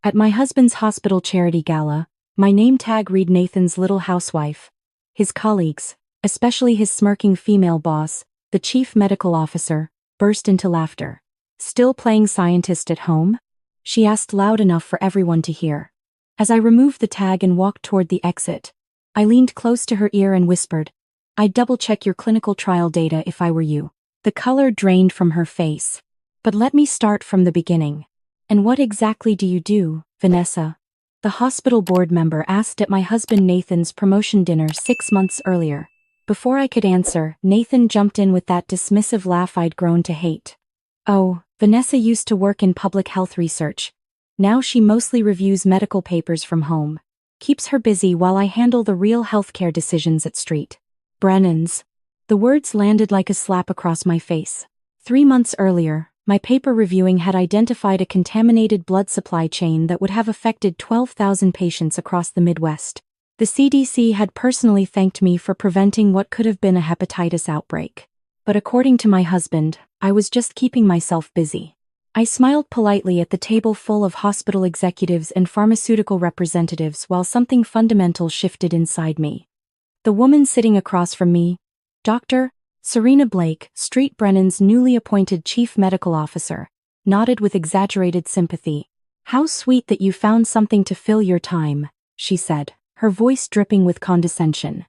At my husband's hospital charity gala, my name tag read Nathan's little housewife. His colleagues, especially his smirking female boss, the chief medical officer, burst into laughter. "Still playing scientist at home?" she asked loud enough for everyone to hear. As I removed the tag and walked toward the exit, I leaned close to her ear and whispered, "I'd double-check your clinical trial data if I were you." The color drained from her face. "But let me start from the beginning. And what exactly do you do, Vanessa?" the hospital board member asked at my husband Nathan's promotion dinner 6 months earlier. Before I could answer, Nathan jumped in with that dismissive laugh I'd grown to hate. "Oh, Vanessa used to work in public health research. Now she mostly reviews medical papers from home. Keeps her busy while I handle the real healthcare decisions at Street Brennan's." The words landed like a slap across my face. 3 months earlier, my paper reviewing had identified a contaminated blood supply chain that would have affected 12,000 patients across the Midwest. The CDC had personally thanked me for preventing what could have been a hepatitis outbreak. But according to my husband, I was just keeping myself busy. I smiled politely at the table full of hospital executives and pharmaceutical representatives while something fundamental shifted inside me. The woman sitting across from me, Dr. Serena Blake, Street Brennan's newly appointed chief medical officer, nodded with exaggerated sympathy. "How sweet that you found something to fill your time," she said, her voice dripping with condescension.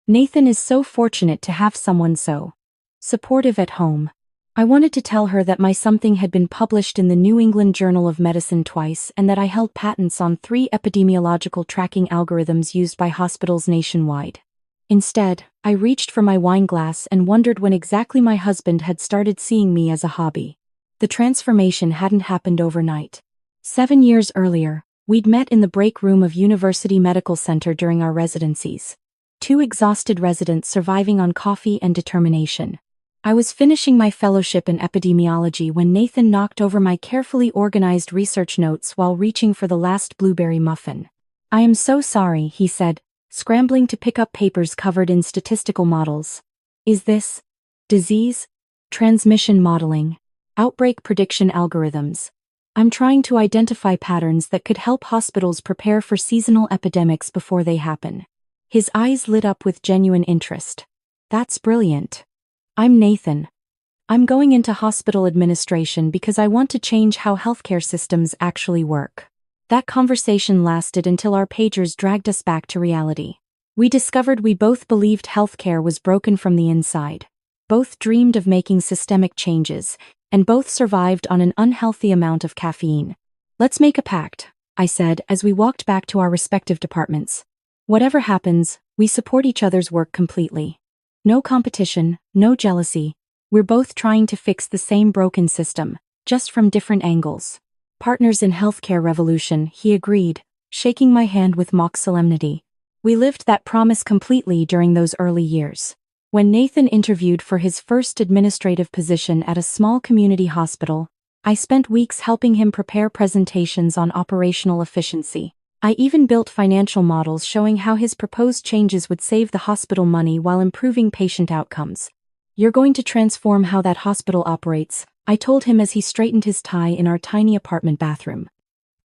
"Nathan is so fortunate to have someone so supportive at home." I wanted to tell her that my something had been published in the New England Journal of Medicine twice and that I held patents on 3 epidemiological tracking algorithms used by hospitals nationwide. Instead, I reached for my wine glass and wondered when exactly my husband had started seeing me as a hobby. The transformation hadn't happened overnight. 7 years earlier, we'd met in the break room of University Medical Center during our residencies. 2 exhausted residents surviving on coffee and determination. I was finishing my fellowship in epidemiology when Nathan knocked over my carefully organized research notes while reaching for the last blueberry muffin. "I am so sorry," he said, scrambling to pick up papers covered in statistical models. "Is this disease transmission modeling, outbreak prediction algorithms? I'm trying to identify patterns that could help hospitals prepare for seasonal epidemics before they happen." His eyes lit up with genuine interest. "That's brilliant. I'm Nathan. I'm going into hospital administration because I want to change how healthcare systems actually work." That conversation lasted until our pagers dragged us back to reality. We discovered we both believed healthcare was broken from the inside. Both dreamed of making systemic changes, and both survived on an unhealthy amount of caffeine. "Let's make a pact," I said as we walked back to our respective departments. "Whatever happens, we support each other's work completely. No competition, no jealousy. We're both trying to fix the same broken system, just from different angles." "Partners in healthcare revolution," he agreed, shaking my hand with mock solemnity. We lived that promise completely during those early years. When Nathan interviewed for his first administrative position at a small community hospital, I spent weeks helping him prepare presentations on operational efficiency. I even built financial models showing how his proposed changes would save the hospital money while improving patient outcomes. "You're going to transform how that hospital operates," I told him as he straightened his tie in our tiny apartment bathroom.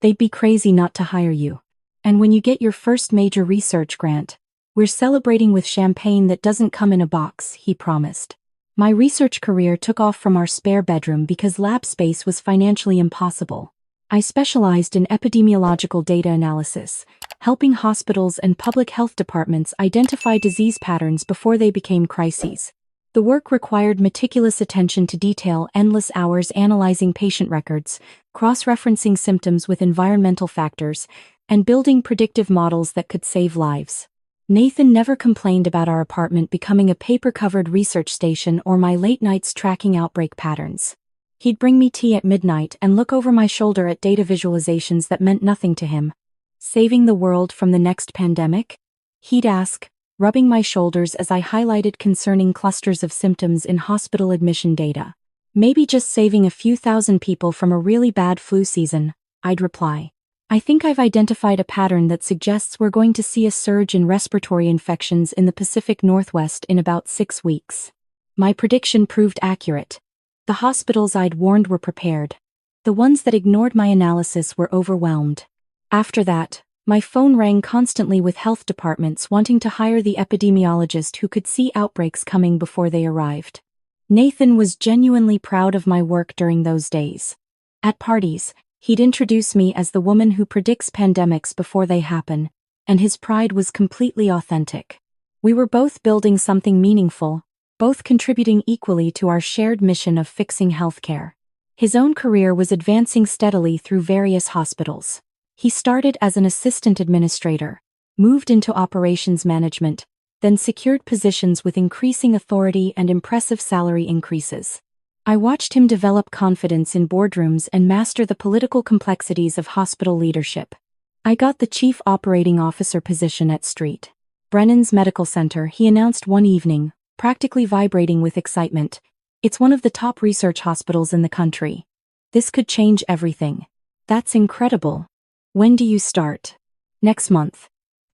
"They'd be crazy not to hire you. And when you get your first major research grant, we're celebrating with champagne that doesn't come in a box," he promised. My research career took off from our spare bedroom because lab space was financially impossible. I specialized in epidemiological data analysis, helping hospitals and public health departments identify disease patterns before they became crises. The work required meticulous attention to detail, endless hours analyzing patient records, cross-referencing symptoms with environmental factors, and building predictive models that could save lives. Nathan never complained about our apartment becoming a paper-covered research station or my late nights tracking outbreak patterns. He'd bring me tea at midnight and look over my shoulder at data visualizations that meant nothing to him. "Saving the world from the next pandemic?" he'd ask, rubbing my shoulders as I highlighted concerning clusters of symptoms in hospital admission data. "Maybe just saving a few thousand people from a really bad flu season," I'd reply. "I think I've identified a pattern that suggests we're going to see a surge in respiratory infections in the Pacific Northwest in about 6 weeks." My prediction proved accurate. The hospitals I'd warned were prepared. The ones that ignored my analysis were overwhelmed. After that, my phone rang constantly with health departments wanting to hire the epidemiologist who could see outbreaks coming before they arrived. Nathan was genuinely proud of my work during those days. At parties, he'd introduce me as the woman who predicts pandemics before they happen, and his pride was completely authentic. We were both building something meaningful, both contributing equally to our shared mission of fixing healthcare. His own career was advancing steadily through various hospitals. He started as an assistant administrator, moved into operations management, then secured positions with increasing authority and impressive salary increases. I watched him develop confidence in boardrooms and master the political complexities of hospital leadership. I got the chief operating officer position at St. Brennan's Medical Center, he announced one evening, practically vibrating with excitement. It's one of the top research hospitals in the country. This could change everything. That's incredible. When do you start? Next month.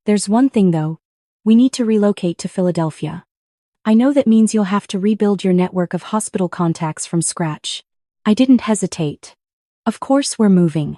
There's one thing though. We need to relocate to Philadelphia. I know that means you'll have to rebuild your network of hospital contacts from scratch. I didn't hesitate. Of course we're moving.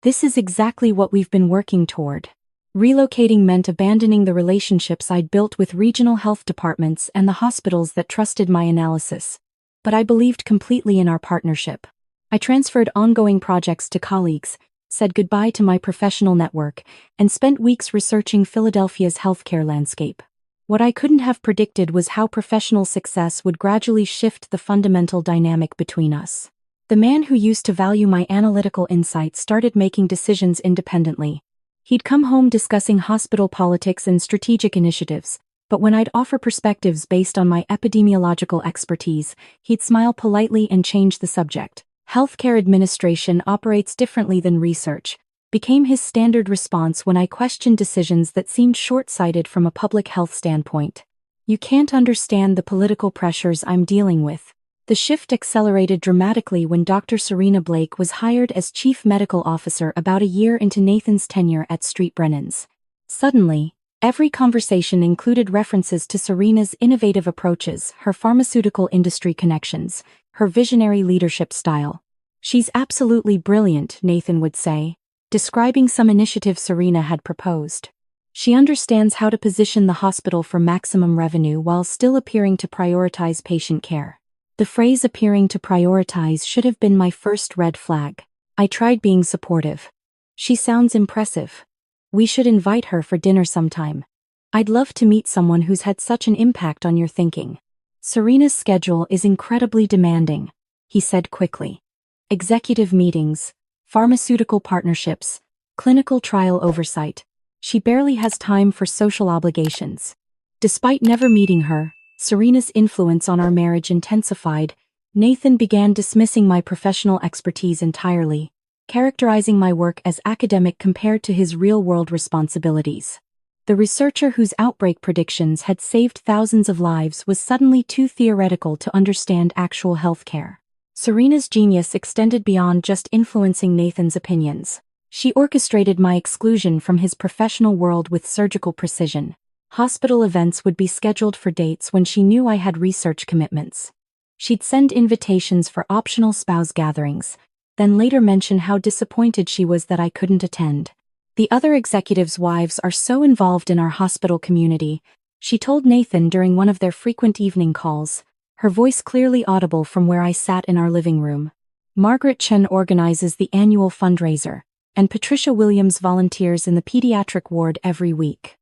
This is exactly what we've been working toward. Relocating meant abandoning the relationships I'd built with regional health departments and the hospitals that trusted my analysis. But I believed completely in our partnership. I transferred ongoing projects to colleagues, said goodbye to my professional network, and spent weeks researching Philadelphia's healthcare landscape. What I couldn't have predicted was how professional success would gradually shift the fundamental dynamic between us. The man who used to value my analytical insight started making decisions independently. He'd come home discussing hospital politics and strategic initiatives, but when I'd offer perspectives based on my epidemiological expertise, he'd smile politely and change the subject. Healthcare administration operates differently than research, became his standard response when I questioned decisions that seemed short-sighted from a public health standpoint. You can't understand the political pressures I'm dealing with. The shift accelerated dramatically when Dr. Serena Blake was hired as Chief Medical Officer about a year into Nathan's tenure at St. Brennan's. Suddenly, every conversation included references to Serena's innovative approaches, her pharmaceutical industry connections, her visionary leadership style. She's absolutely brilliant, Nathan would say, describing some initiative Serena had proposed. She understands how to position the hospital for maximum revenue while still appearing to prioritize patient care. The phrase appearing to prioritize should have been my first red flag. I tried being supportive. She sounds impressive. We should invite her for dinner sometime. I'd love to meet someone who's had such an impact on your thinking. Serena's schedule is incredibly demanding, he said quickly. Executive meetings, pharmaceutical partnerships, clinical trial oversight. She barely has time for social obligations. Despite never meeting her, Serena's influence on our marriage intensified. Nathan began dismissing my professional expertise entirely, characterizing my work as academic compared to his real-world responsibilities. The researcher whose outbreak predictions had saved thousands of lives was suddenly too theoretical to understand actual healthcare. Serena's genius extended beyond just influencing Nathan's opinions. She orchestrated my exclusion from his professional world with surgical precision. Hospital events would be scheduled for dates when she knew I had research commitments. She'd send invitations for optional spouse gatherings, then later mention how disappointed she was that I couldn't attend. The other executives' wives are so involved in our hospital community, she told Nathan during one of their frequent evening calls, her voice clearly audible from where I sat in our living room. Margaret Chen organizes the annual fundraiser, and Patricia Williams volunteers in the pediatric ward every week.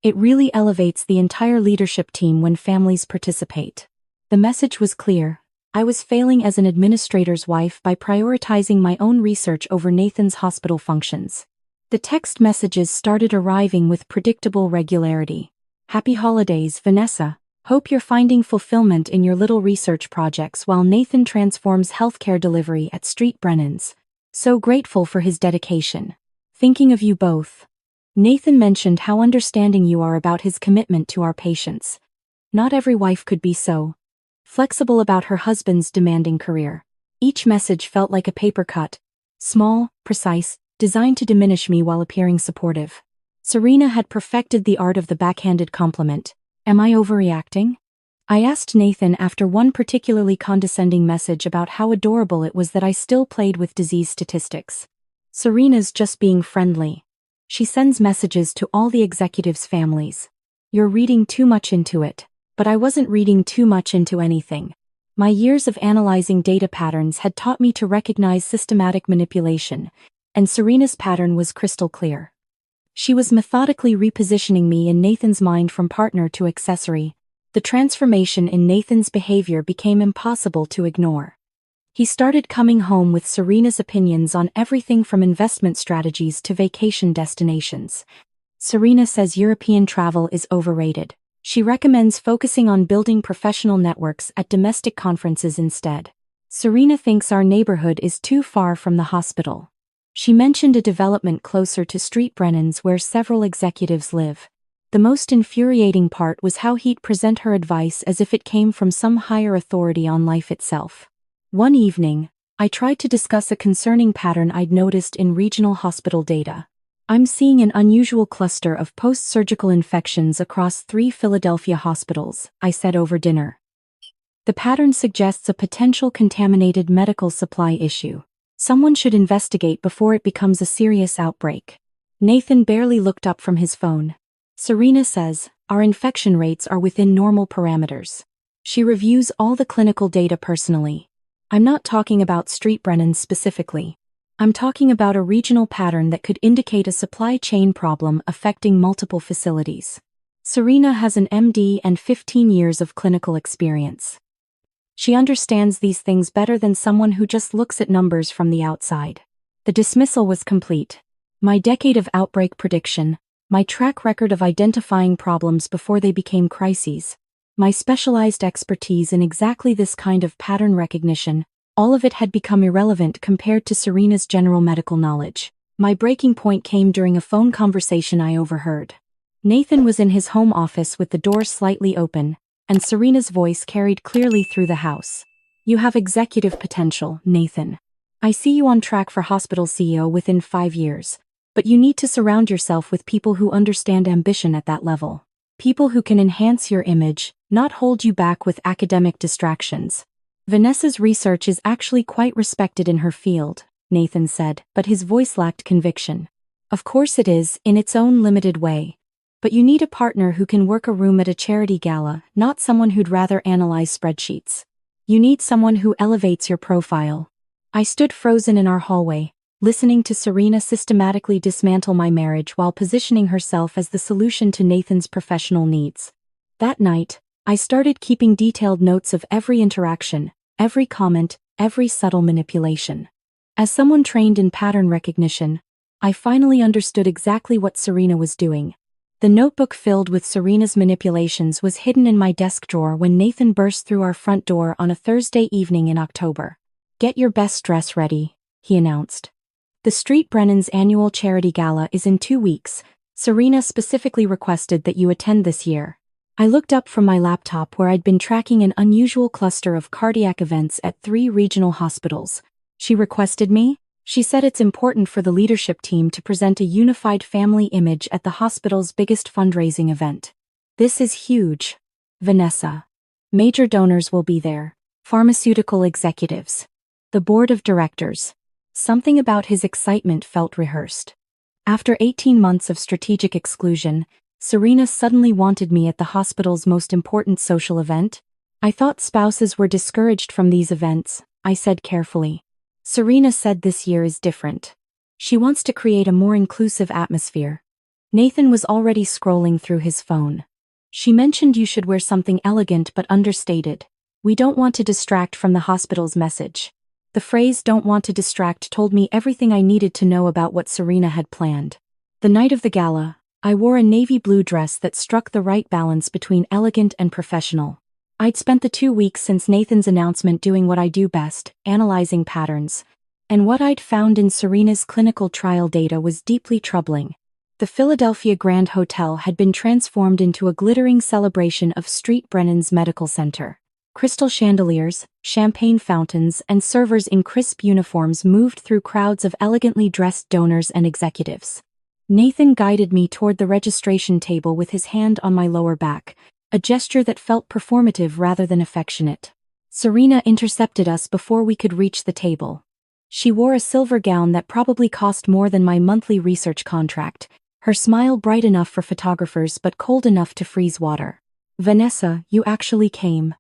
It really elevates the entire leadership team when families participate. The message was clear. I was failing as an administrator's wife by prioritizing my own research over Nathan's hospital functions. The text messages started arriving with predictable regularity. Happy holidays, Vanessa. Hope you're finding fulfillment in your little research projects while Nathan transforms healthcare delivery at St. Brennan's. So grateful for his dedication. Thinking of you both. Nathan mentioned how understanding you are about his commitment to our patients. Not every wife could be so flexible about her husband's demanding career. Each message felt like a paper cut. Small, precise, designed to diminish me while appearing supportive. Serena had perfected the art of the backhanded compliment. Am I overreacting? I asked Nathan after one particularly condescending message about how adorable it was that I still played with disease statistics. Serena's just being friendly, She sends messages to all the executives' families. You're reading too much into it. But I wasn't reading too much into anything. My years of analyzing data patterns had taught me to recognize systematic manipulation, and Serena's pattern was crystal clear. She was methodically repositioning me in Nathan's mind from partner to accessory. The transformation in Nathan's behavior became impossible to ignore. He started coming home with Serena's opinions on everything from investment strategies to vacation destinations. Serena says European travel is overrated. She recommends focusing on building professional networks at domestic conferences instead. Serena thinks our neighborhood is too far from the hospital. She mentioned a development closer to Street Brennan's where several executives live. The most infuriating part was how he'd present her advice as if it came from some higher authority on life itself. One evening, I tried to discuss a concerning pattern I'd noticed in regional hospital data. I'm seeing an unusual cluster of post-surgical infections across 3 Philadelphia hospitals, I said over dinner. The pattern suggests a potential contaminated medical supply issue. Someone should investigate before it becomes a serious outbreak. Nathan barely looked up from his phone. Serena says, our infection rates are within normal parameters. She reviews all the clinical data personally. I'm not talking about Street Brennan's specifically. I'm talking about a regional pattern that could indicate a supply chain problem affecting multiple facilities. Serena has an MD and 15 years of clinical experience. She understands these things better than someone who just looks at numbers from the outside. The dismissal was complete. My decade of outbreak prediction, my track record of identifying problems before they became crises, my specialized expertise in exactly this kind of pattern recognition, all of it had become irrelevant compared to Serena's general medical knowledge. My breaking point came during a phone conversation I overheard. Nathan was in his home office with the door slightly open, and Serena's voice carried clearly through the house. You have executive potential, Nathan. I see you on track for hospital CEO within 5 years, but you need to surround yourself with people who understand ambition at that level. People who can enhance your image, not hold you back with academic distractions. Vanessa's research is actually quite respected in her field, Nathan said, but his voice lacked conviction. Of course it is, in its own limited way. But you need a partner who can work a room at a charity gala, not someone who'd rather analyze spreadsheets. You need someone who elevates your profile. I stood frozen in our hallway, listening to Serena systematically dismantle my marriage while positioning herself as the solution to Nathan's professional needs. That night, I started keeping detailed notes of every interaction, every comment, every subtle manipulation. As someone trained in pattern recognition, I finally understood exactly what Serena was doing. The notebook filled with Serena's manipulations was hidden in my desk drawer when Nathan burst through our front door on a Thursday evening in October. Get your best dress ready, he announced. The Street Brennan's annual charity gala is in 2 weeks. Serena specifically requested that you attend this year. I looked up from my laptop where I'd been tracking an unusual cluster of cardiac events at 3 regional hospitals. She requested me? She said it's important for the leadership team to present a unified family image at the hospital's biggest fundraising event. This is huge. Vanessa. Major donors will be there. Pharmaceutical executives. The board of directors. Something about his excitement felt rehearsed. After 18 months of strategic exclusion, Serena suddenly wanted me at the hospital's most important social event. I thought spouses were discouraged from these events, I said carefully. Serena said this year is different. She wants to create a more inclusive atmosphere. Nathan was already scrolling through his phone. She mentioned you should wear something elegant but understated. We don't want to distract from the hospital's message. The phrase "don't want to distract" told me everything I needed to know about what Serena had planned. The night of the gala, I wore a navy blue dress that struck the right balance between elegant and professional. I'd spent the 2 weeks since Nathan's announcement doing what I do best, analyzing patterns. And what I'd found in Serena's clinical trial data was deeply troubling. The Philadelphia Grand Hotel had been transformed into a glittering celebration of Street Brennan's medical center. Crystal chandeliers, champagne fountains, and servers in crisp uniforms moved through crowds of elegantly dressed donors and executives. Nathan guided me toward the registration table with his hand on my lower back, a gesture that felt performative rather than affectionate. Serena intercepted us before we could reach the table. She wore a silver gown that probably cost more than my monthly research contract, her smile bright enough for photographers but cold enough to freeze water. "Vanessa, you actually came."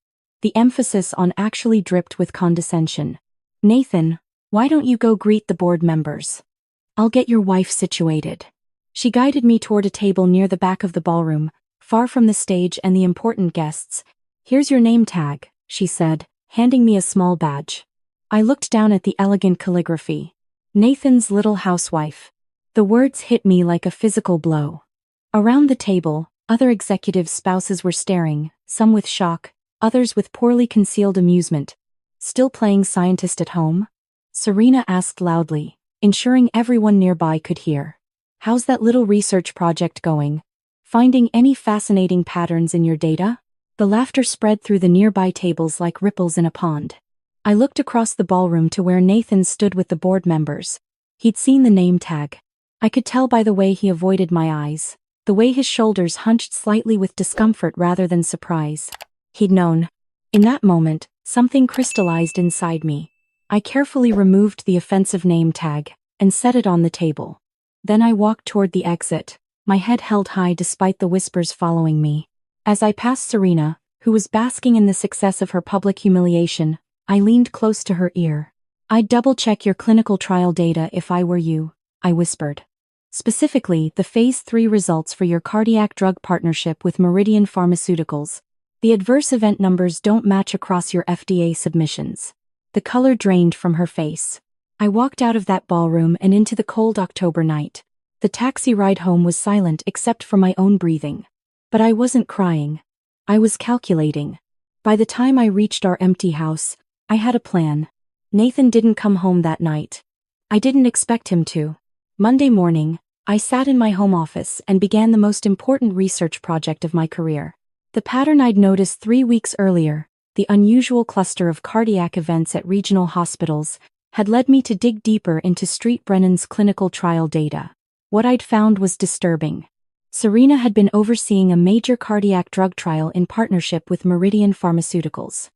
The emphasis on actually dripped with condescension. "Nathan, why don't you go greet the board members? I'll get your wife situated." She guided me toward a table near the back of the ballroom, far from the stage and the important guests. "Here's your name tag," she said, handing me a small badge. I looked down at the elegant calligraphy. "Nathan's little housewife." The words hit me like a physical blow. Around the table, other executives' spouses were staring, some with shock, others with poorly concealed amusement. "Still playing scientist at home?" Serena asked loudly, ensuring everyone nearby could hear. "How's that little research project going? Finding any fascinating patterns in your data?" The laughter spread through the nearby tables like ripples in a pond. I looked across the ballroom to where Nathan stood with the board members. He'd seen the name tag. I could tell by the way he avoided my eyes, the way his shoulders hunched slightly with discomfort rather than surprise. He'd known. In that moment, something crystallized inside me. I carefully removed the offensive name tag and set it on the table. Then I walked toward the exit, my head held high despite the whispers following me. As I passed Serena, who was basking in the success of her public humiliation, I leaned close to her ear. "I'd double-check your clinical trial data if I were you," I whispered. "Specifically, the Phase 3 results for your cardiac drug partnership with Meridian Pharmaceuticals. The adverse event numbers don't match across your FDA submissions." The color drained from her face. I walked out of that ballroom and into the cold October night. The taxi ride home was silent except for my own breathing. But I wasn't crying. I was calculating. By the time I reached our empty house, I had a plan. Nathan didn't come home that night. I didn't expect him to. Monday morning, I sat in my home office and began the most important research project of my career. The pattern I'd noticed 3 weeks earlier, the unusual cluster of cardiac events at regional hospitals, had led me to dig deeper into Street Brennan's clinical trial data. What I'd found was disturbing. Serena had been overseeing a major cardiac drug trial in partnership with Meridian Pharmaceuticals.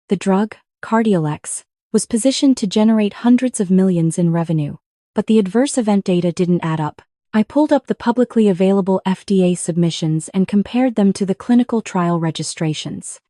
The drug, Cardiolex, was positioned to generate hundreds of millions in revenue, but the adverse event data didn't add up. I pulled up the publicly available FDA submissions and compared them to the clinical trial registrations.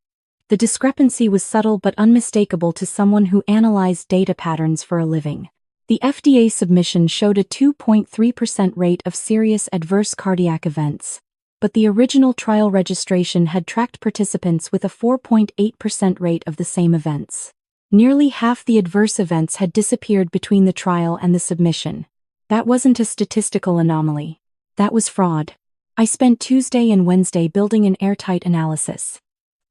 The discrepancy was subtle but unmistakable to someone who analyzed data patterns for a living. The FDA submission showed a 2.3% rate of serious adverse cardiac events, but the original trial registration had tracked participants with a 4.8% rate of the same events. Nearly half the adverse events had disappeared between the trial and the submission. That wasn't a statistical anomaly. That was fraud. I spent Tuesday and Wednesday building an airtight analysis.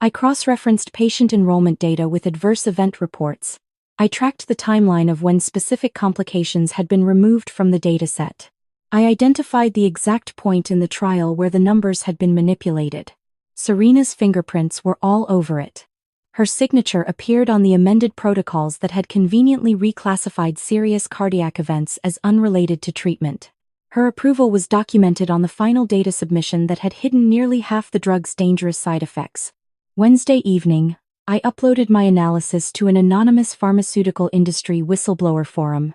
I cross-referenced patient enrollment data with adverse event reports. I tracked the timeline of when specific complications had been removed from the dataset. I identified the exact point in the trial where the numbers had been manipulated. Serena's fingerprints were all over it. Her signature appeared on the amended protocols that had conveniently reclassified serious cardiac events as unrelated to treatment. Her approval was documented on the final data submission that had hidden nearly half the drug's dangerous side effects. Wednesday evening, I uploaded my analysis to an anonymous pharmaceutical industry whistleblower forum.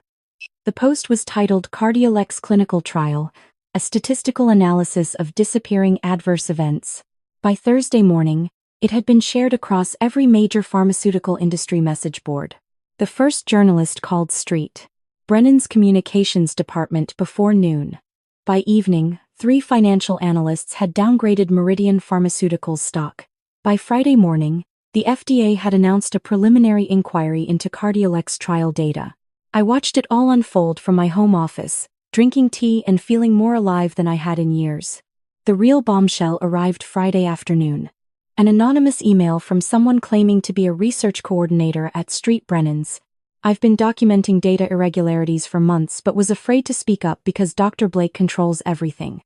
The post was titled Cardiolex Clinical Trial, a statistical analysis of disappearing adverse events. By Thursday morning, it had been shared across every major pharmaceutical industry message board. The first journalist called Street Brennan's communications department before noon. By evening, 3 financial analysts had downgraded Meridian Pharmaceuticals stock. By Friday morning, the FDA had announced a preliminary inquiry into Cardiolex trial data. I watched it all unfold from my home office, drinking tea and feeling more alive than I had in years. The real bombshell arrived Friday afternoon. An anonymous email from someone claiming to be a research coordinator at Street Brennan's. "I've been documenting data irregularities for months but was afraid to speak up because Dr. Blake controls everything.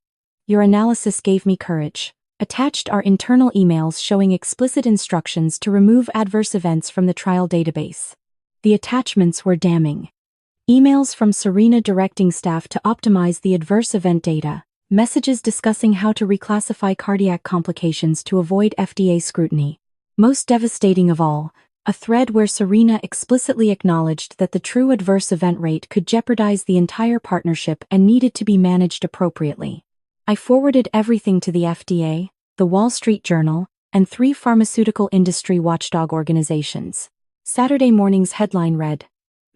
Your analysis gave me courage." Attached are internal emails showing explicit instructions to remove adverse events from the trial database. The attachments were damning. Emails from Serena directing staff to optimize the adverse event data, messages discussing how to reclassify cardiac complications to avoid FDA scrutiny. Most devastating of all, A thread where Serena explicitly acknowledged that the true adverse event rate could jeopardize the entire partnership and needed to be managed appropriately. I forwarded everything to the FDA, the Wall Street Journal, and 3 pharmaceutical industry watchdog organizations. Saturday morning's headline read,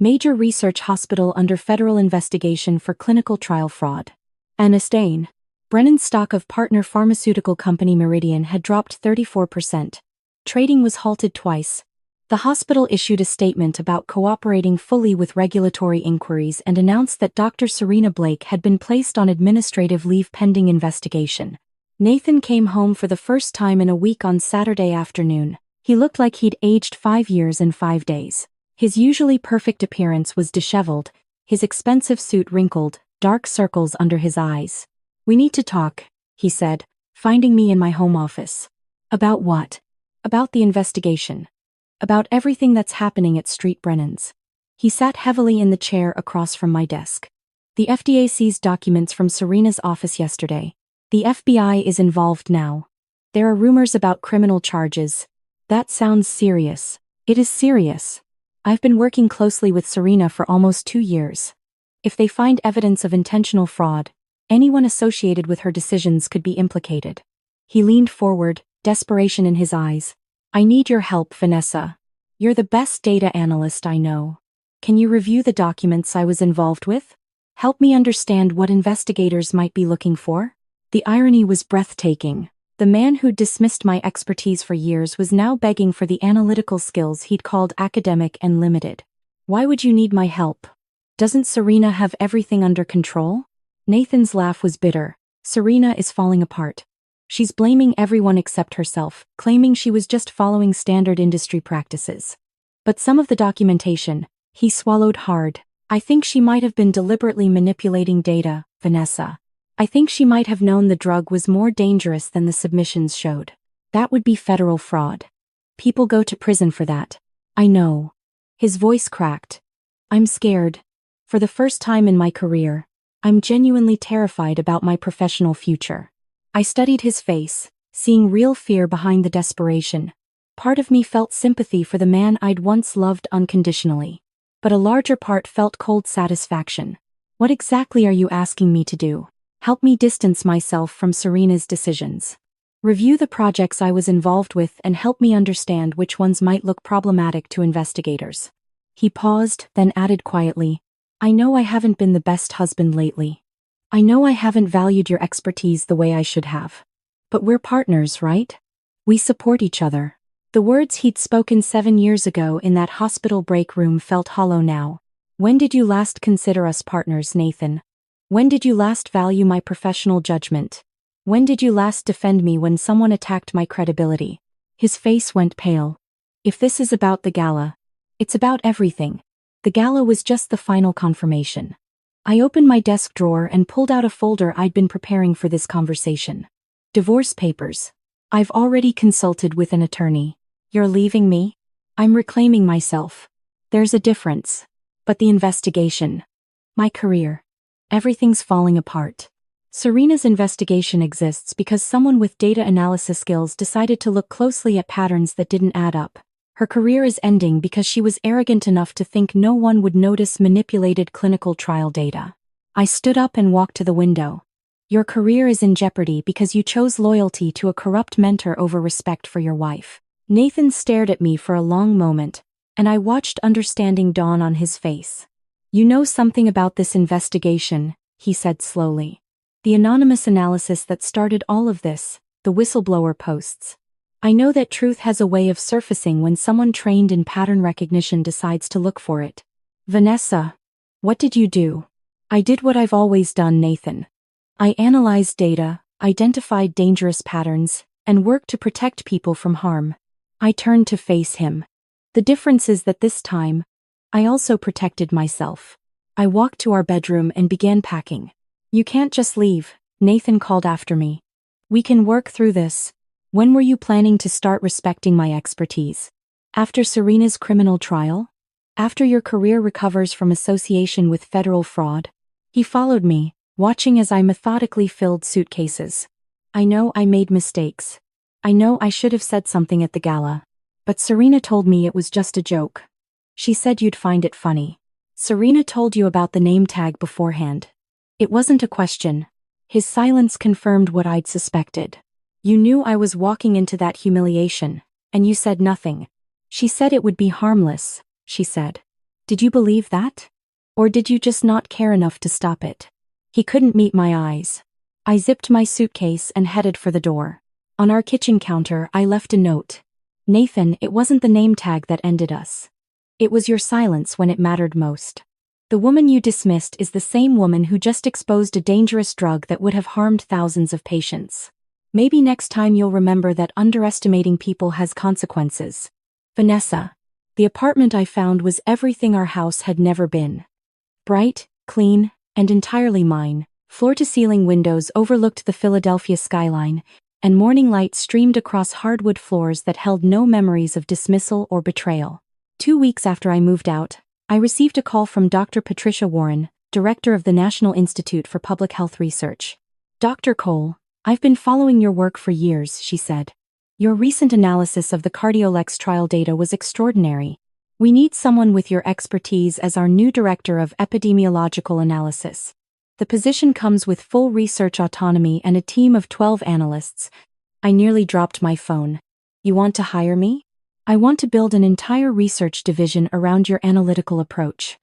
Major Research Hospital Under Federal Investigation for Clinical Trial Fraud. Anna Stain. Brennan's stock of partner pharmaceutical company Meridian had dropped 34%. Trading was halted twice. The hospital issued a statement about cooperating fully with regulatory inquiries and announced that Dr. Serena Blake had been placed on administrative leave pending investigation. Nathan came home for the first time in a week on Saturday afternoon. He looked like he'd aged 5 years and 5 days. His usually perfect appearance was disheveled, his expensive suit wrinkled, dark circles under his eyes. "We need to talk," he said, finding me in my home office. "About what?" "About the investigation. About everything that's happening at Street Brennan's." He sat heavily in the chair across from my desk. "The FDA seized documents from Serena's office yesterday. The FBI is involved now. There are rumors about criminal charges." "That sounds serious." "It is serious. I've been working closely with Serena for almost 2 years. If they find evidence of intentional fraud, anyone associated with her decisions could be implicated." He leaned forward, desperation in his eyes. "I need your help, Vanessa. You're the best data analyst I know. Can you review the documents I was involved with? Help me understand what investigators might be looking for?" The irony was breathtaking. The man who'd dismissed my expertise for years was now begging for the analytical skills he'd called academic and limited. "Why would you need my help? Doesn't Serena have everything under control?" Nathan's laugh was bitter. "Serena is falling apart. She's blaming everyone except herself, claiming she was just following standard industry practices. But some of the documentation," he swallowed hard. "I think she might have been deliberately manipulating data, Vanessa. I think she might have known the drug was more dangerous than the submissions showed. That would be federal fraud. People go to prison for that." "I know." His voice cracked. "I'm scared. For the first time in my career, I'm genuinely terrified about my professional future." I studied his face, seeing real fear behind the desperation. Part of me felt sympathy for the man I'd once loved unconditionally. But a larger part felt cold satisfaction. "What exactly are you asking me to do?" "Help me distance myself from Serena's decisions. Review the projects I was involved with and help me understand which ones might look problematic to investigators." He paused, then added quietly, "I know I haven't been the best husband lately. I know I haven't valued your expertise the way I should have. But we're partners, right? We support each other." The words he'd spoken 7 years ago in that hospital break room felt hollow now. "When did you last consider us partners, Nathan? When did you last value my professional judgment? When did you last defend me when someone attacked my credibility?" His face went pale. "If this is about the gala, it's about everything." The gala was just the final confirmation. I opened my desk drawer and pulled out a folder I'd been preparing for this conversation. "Divorce papers. I've already consulted with an attorney." "You're leaving me?" "I'm reclaiming myself. There's a difference. But the investigation. My career. Everything's falling apart." Serena's investigation exists because someone with data analysis skills decided to look closely at patterns that didn't add up. Her career is ending because she was arrogant enough to think no one would notice manipulated clinical trial data. I stood up and walked to the window. "Your career is in jeopardy because you chose loyalty to a corrupt mentor over respect for your wife." Nathan stared at me for a long moment, and I watched understanding dawn on his face. "You know something about this investigation," he said slowly. "The anonymous analysis that started all of this, the whistleblower posts. I know that truth has a way of surfacing when someone trained in pattern recognition decides to look for it." "Vanessa, what did you do?" "I did what I've always done, Nathan. I analyzed data, identified dangerous patterns, and worked to protect people from harm." I turned to face him. "The difference is that this time, I also protected myself." I walked to our bedroom and began packing. "You can't just leave," Nathan called after me. "We can work through this. When were you planning to start respecting my expertise? After Serena's criminal trial? After your career recovers from association with federal fraud?" He followed me, watching as I methodically filled suitcases. "I know I made mistakes. I know I should have said something at the gala. But Serena told me it was just a joke. She said you'd find it funny. Serena told you about the name tag beforehand. It wasn't a question. His silence confirmed what I'd suspected. You knew I was walking into that humiliation, and you said nothing. She said it would be harmless, she said. Did you believe that? Or did you just not care enough to stop it? He couldn't meet my eyes. I zipped my suitcase and headed for the door. On our kitchen counter, I left a note. Nathan, it wasn't the name tag that ended us. It was your silence when it mattered most. The woman you dismissed is the same woman who just exposed a dangerous drug that would have harmed thousands of patients. Maybe next time you'll remember that underestimating people has consequences. Vanessa. The apartment I found was everything our house had never been. Bright, clean, and entirely mine. Floor-to-ceiling windows overlooked the Philadelphia skyline, and morning light streamed across hardwood floors that held no memories of dismissal or betrayal. 2 weeks after I moved out, I received a call from Dr. Patricia Warren, director of the National Institute for Public Health Research. Dr. Cole, I've been following your work for years, she said. Your recent analysis of the Cardiolex trial data was extraordinary. We need someone with your expertise as our new director of epidemiological analysis. The position comes with full research autonomy and a team of 12 analysts. I nearly dropped my phone. You want to hire me? I want to build an entire research division around your analytical approach.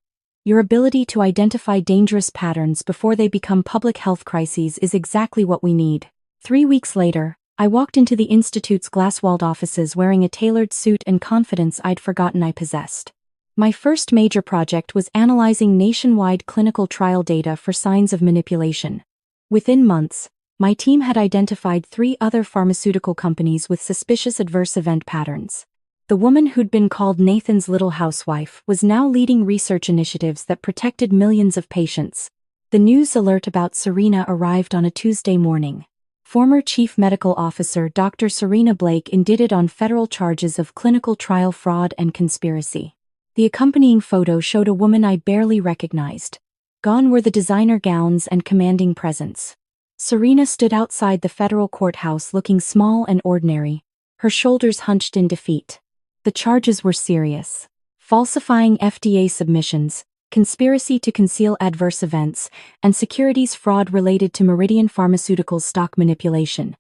Your ability to identify dangerous patterns before they become public health crises is exactly what we need. 3 weeks later, I walked into the Institute's glass-walled offices wearing a tailored suit and confidence I'd forgotten I possessed. My first major project was analyzing nationwide clinical trial data for signs of manipulation. Within months, my team had identified 3 other pharmaceutical companies with suspicious adverse event patterns. The woman who'd been called Nathan's little housewife was now leading research initiatives that protected millions of patients. The news alert about Serena arrived on a Tuesday morning. Former Chief Medical Officer Dr. Serena Blake indicted on federal charges of clinical trial fraud and conspiracy. The accompanying photo showed a woman I barely recognized. Gone were the designer gowns and commanding presence. Serena stood outside the federal courthouse looking small and ordinary, her shoulders hunched in defeat. The charges were serious: falsifying FDA submissions, conspiracy to conceal adverse events, and securities fraud related to Meridian Pharmaceuticals stock manipulation.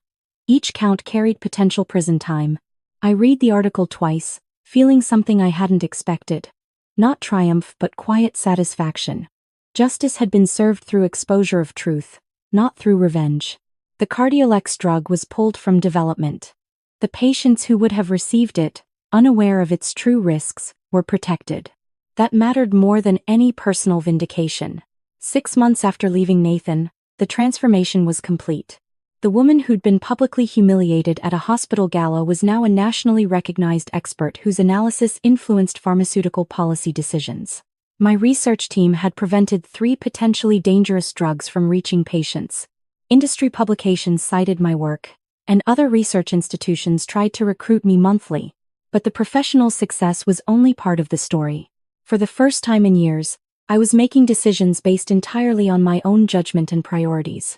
Each count carried potential prison time. I read the article twice, feeling something I hadn't expected. Not triumph, but quiet satisfaction. Justice had been served through exposure of truth, not through revenge. The Cardiolex drug was pulled from development. The patients who would have received it, unaware of its true risks, were protected. That mattered more than any personal vindication. 6 months after leaving Nathan, the transformation was complete. The woman who'd been publicly humiliated at a hospital gala was now a nationally recognized expert whose analysis influenced pharmaceutical policy decisions. My research team had prevented 3 potentially dangerous drugs from reaching patients. Industry publications cited my work, and other research institutions tried to recruit me monthly. But the professional success was only part of the story. For the first time in years, I was making decisions based entirely on my own judgment and priorities.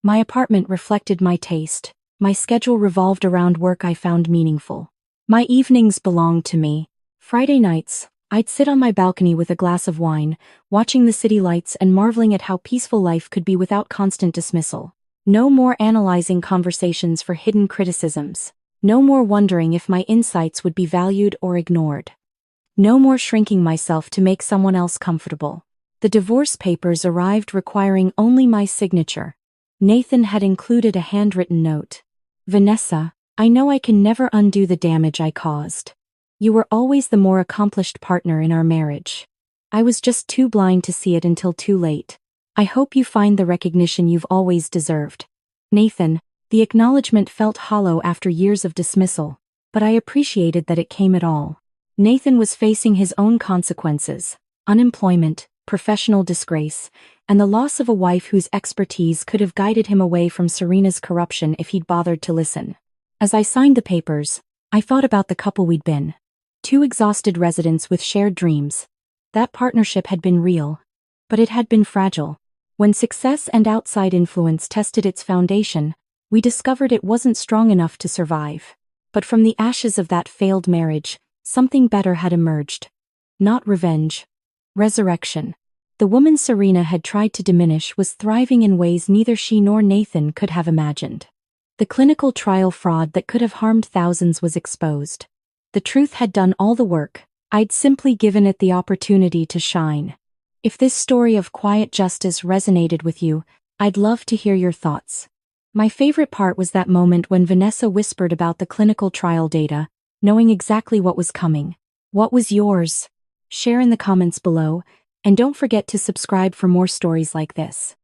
My apartment reflected my taste. My schedule revolved around work I found meaningful. My evenings belonged to me. Friday nights, I'd sit on my balcony with a glass of wine, watching the city lights and marveling at how peaceful life could be without constant dismissal. No more analyzing conversations for hidden criticisms. No more wondering if my insights would be valued or ignored. No more shrinking myself to make someone else comfortable. The divorce papers arrived requiring only my signature. Nathan had included a handwritten note. Vanessa, I know I can never undo the damage I caused. You were always the more accomplished partner in our marriage. I was just too blind to see it until too late. I hope you find the recognition you've always deserved. Nathan, the acknowledgement felt hollow after years of dismissal, but I appreciated that it came at all. Nathan was facing his own consequences: unemployment, professional disgrace, and the loss of a wife whose expertise could have guided him away from Serena's corruption if he'd bothered to listen. As I signed the papers, I thought about the couple we'd been. 2 exhausted residents with shared dreams. That partnership had been real, but it had been fragile. When success and outside influence tested its foundation, we discovered it wasn't strong enough to survive. But from the ashes of that failed marriage, something better had emerged. Not revenge. Resurrection. The woman Serena had tried to diminish was thriving in ways neither she nor Nathan could have imagined. The clinical trial fraud that could have harmed thousands was exposed. The truth had done all the work. I'd simply given it the opportunity to shine. If this story of quiet justice resonated with you, I'd love to hear your thoughts. My favorite part was that moment when Vanessa whispered about the clinical trial data, knowing exactly what was coming. What was yours? Share in the comments below, and don't forget to subscribe for more stories like this.